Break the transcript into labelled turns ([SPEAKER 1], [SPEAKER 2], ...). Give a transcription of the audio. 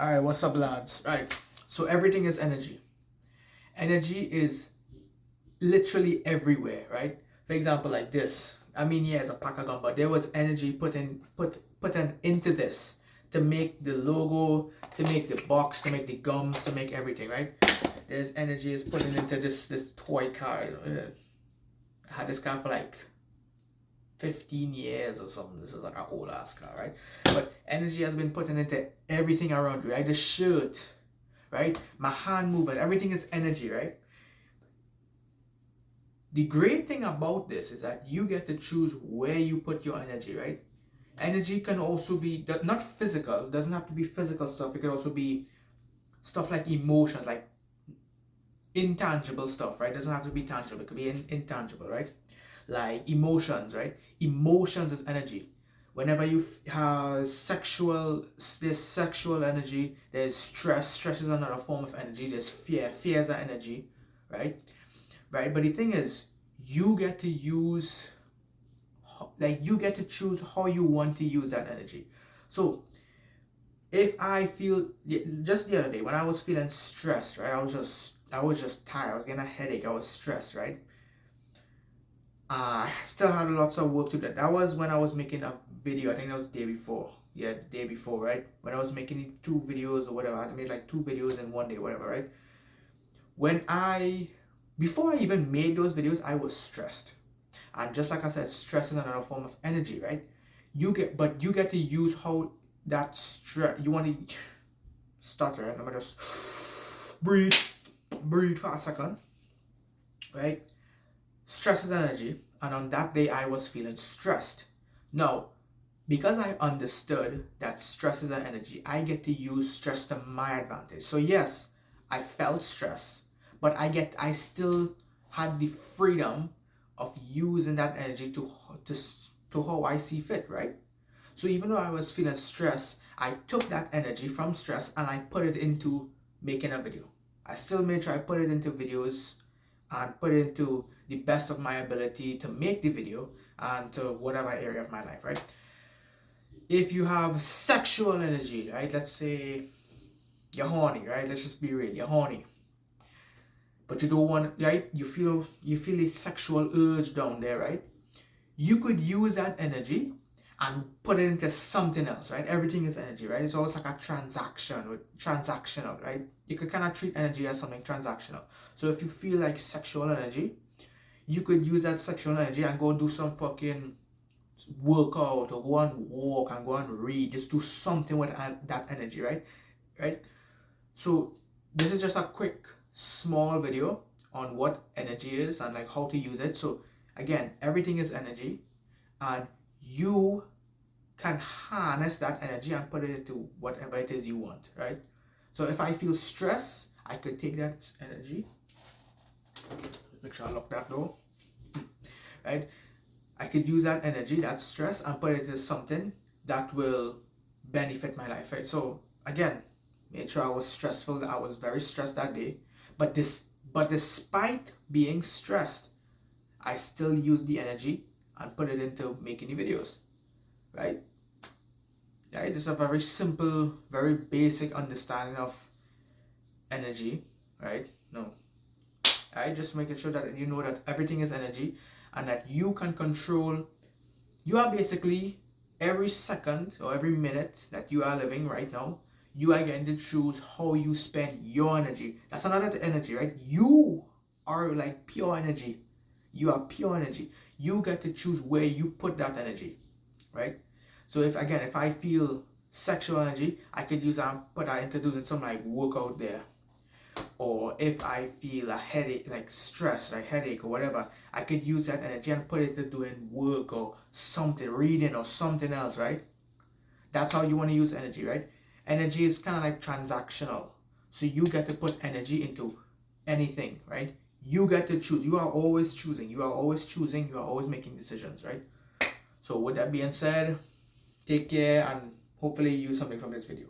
[SPEAKER 1] All right, what's up, lads? Right, so everything is energy. Energy is literally everywhere, right? For example, like this. I mean, yeah, it's a pack of gum, but there was energy put in into this to make the logo, to make the box, to make the gums, to make everything, right? There's energy is put into this toy car. I had this car for like 15 years or something. This is like an old ass car, right? But energy has been put into everything around you, right? The shirt, right? My hand movement, everything is energy, right? The great thing about this is that you get to choose where you put your energy, right? Energy can also be not physical, it doesn't have to be physical stuff. It can also be stuff like emotions, like intangible stuff, right? It doesn't have to be tangible, it could be intangible, right? Like emotions, right? Emotions is energy. Whenever you have there's sexual energy, there's stress is another form of energy, there's fears are energy, right? Right, but the thing is, you get to use, like, you get to choose how you want to use that energy. So if I feel, just the other day when I was feeling stressed, right, I was just tired, I was getting a headache, I was stressed, right? I still had lots of work to do. That was when I was making a video. I think that was the day before. Yeah, the day before, right? When I was making 2 videos or whatever. I made like 2 videos in one day, whatever, right? Before I even made those videos, I was stressed. And just like I said, stress is another form of energy, right? You get to use how that stress, you want to stutter, right? Let me just breathe for a second, right? Stress is energy, and on that day I was feeling stressed. Now, because I understood that stress is an energy, I get to use stress to my advantage. So yes, I felt stress, but I still had the freedom of using that energy to how I see fit, right? So even though I was feeling stress, I took that energy from stress and I put it into making a video. I still made sure I put it into videos and put it into the best of my ability to make the video and to whatever area of my life, right? If you have sexual energy, right? Let's say you're horny, right? Let's just be real, you're horny. But you don't want, right? You feel a sexual urge down there, right? You could use that energy and put it into something else, right? Everything is energy, right? It's always like a transactional, right? You could kind of treat energy as something transactional. So if you feel like sexual energy, you could use that sexual energy and go do some fucking workout or go and walk and go and read. Just do something with that energy, right? Right? So this is just a quick, small video on what energy is and like how to use it. So again, everything is energy, and you can harness that energy and put it into whatever it is you want, right? So if I feel stress, I could take that energy, make sure I lock that door, right? I could use that energy, that stress, and put it into something that will benefit my life, right? So again, made sure I was stressful. I was very stressed that day, but despite being stressed, I still used the energy and put it into making the videos, right? Right? It's a very simple, very basic understanding of energy, right? No, right? Just making sure that you know that everything is energy and that you can control. You are basically, every second or every minute that you are living right now, you are getting to choose how you spend your energy. That's another energy, right? You are like pure energy. You are pure energy. You get to choose where you put that energy, right? So if I feel sexual energy, I could use that, put that into doing some like workout there. Or if I feel a headache, like stress, like headache or whatever, I could use that energy and put it to doing work or something, reading or something else, right? That's how you want to use energy, right? Energy is kind of like transactional. So you get to put energy into anything, right? You get to choose. You are always choosing. You are always choosing. You are always making decisions, right? So with that being said, take care and hopefully use something from this video.